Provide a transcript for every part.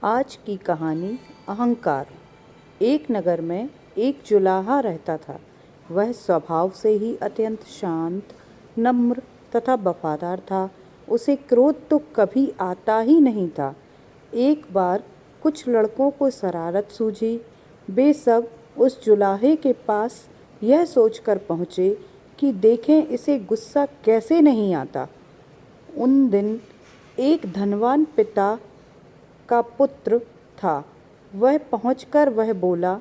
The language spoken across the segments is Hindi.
आज की कहानी अहंकार। एक नगर में एक जुलाहा रहता था। वह स्वभाव से ही अत्यंत शांत, नम्र तथा वफादार था। उसे क्रोध तो कभी आता ही नहीं था। एक बार कुछ लड़कों को शरारत सूझी। वे सब उस जुलाहे के पास यह सोचकर पहुँचे कि देखें इसे गुस्सा कैसे नहीं आता। उन दिन एक धनवान पिता का पुत्र था। वह पहुंचकर वह बोला,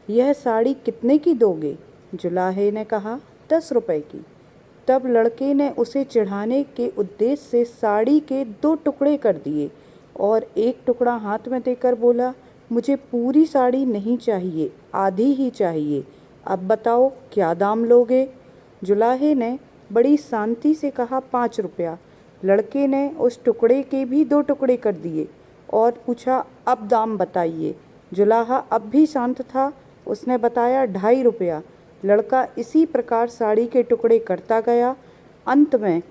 यह साड़ी कितने की दोगे? जुलाहे ने कहा, 10 रुपए की। तब लड़के ने उसे चिढ़ाने के उद्देश्य से साड़ी के 2 टुकड़े कर दिए और एक टुकड़ा हाथ में देकर बोला, मुझे पूरी साड़ी नहीं चाहिए, आधी ही चाहिए। अब बताओ क्या दाम लोगे? जुलाहे ने बड़ी शांति से कहा, 5 रुपया। लड़के ने उस टुकड़े के भी 2 टुकड़े कर दिए और पूछा, अब दाम बताइए। जुलाहा अब भी शांत था। उसने बताया, 2.5 रुपया। लड़का इसी प्रकार साड़ी के टुकड़े करता गया। अंत में,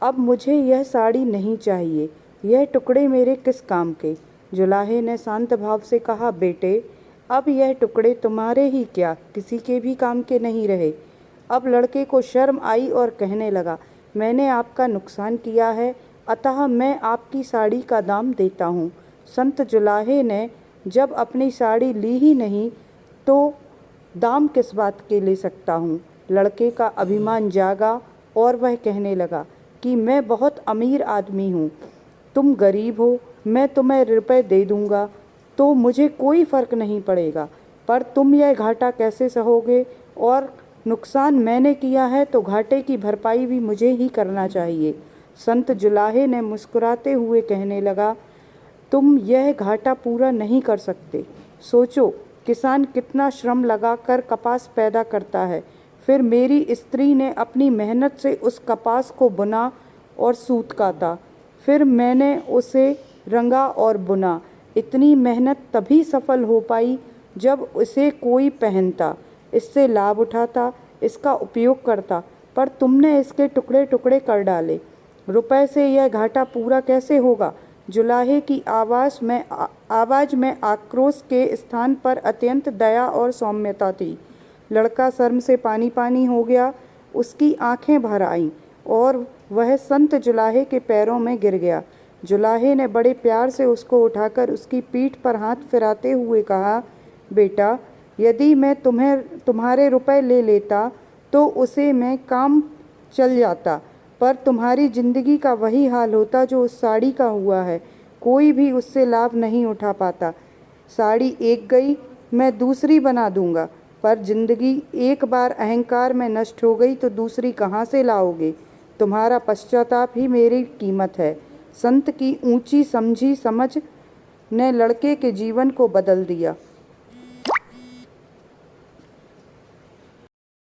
अब मुझे यह साड़ी नहीं चाहिए, यह टुकड़े मेरे किस काम के? जुलाहे ने शांत भाव से कहा, बेटे, अब यह टुकड़े तुम्हारे ही क्या, किसी के भी काम के नहीं रहे। अब लड़के को शर्म आई और कहने लगा, मैंने आपका नुकसान किया है, अतः मैं आपकी साड़ी का दाम देता हूँ। संत जुलाहे ने जब अपनी साड़ी ली ही नहीं तो दाम किस बात के ले सकता हूँ। लड़के का अभिमान जागा और वह कहने लगा कि मैं बहुत अमीर आदमी हूँ, तुम गरीब हो, मैं तुम्हें रुपए दे दूँगा तो मुझे कोई फ़र्क नहीं पड़ेगा, पर तुम यह घाटा कैसे सहोगे? और नुकसान मैंने किया है तो घाटे की भरपाई भी मुझे ही करना चाहिए। संत जुलाहे ने मुस्कुराते हुए कहने लगा, तुम यह घाटा पूरा नहीं कर सकते। सोचो, किसान कितना श्रम लगाकर कपास पैदा करता है, फिर मेरी स्त्री ने अपनी मेहनत से उस कपास को बुना और सूत काता, फिर मैंने उसे रंगा और बुना। इतनी मेहनत तभी सफल हो पाई जब इसे कोई पहनता, इससे लाभ उठाता, इसका उपयोग करता, पर तुमने इसके टुकड़े टुकड़े कर डाले। रुपए से यह घाटा पूरा कैसे होगा? जुलाहे की आवाज़ में आक्रोश के स्थान पर अत्यंत दया और सौम्यता थी। लड़का शर्म से पानी पानी हो गया। उसकी आंखें भर आईं और वह संत जुलाहे के पैरों में गिर गया। जुलाहे ने बड़े प्यार से उसको उठाकर उसकी पीठ पर हाथ फिराते हुए कहा, बेटा, यदि मैं तुम्हारे रुपए ले लेता तो उसे मैं काम चल जाता, पर तुम्हारी जिंदगी का वही हाल होता जो उस साड़ी का हुआ है। कोई भी उससे लाभ नहीं उठा पाता। साड़ी एक गई, मैं दूसरी बना दूंगा, पर जिंदगी एक बार अहंकार में नष्ट हो गई तो दूसरी कहाँ से लाओगे? तुम्हारा पश्चाताप ही मेरी कीमत है। संत की ऊंची समझी समझ ने लड़के के जीवन को बदल दिया।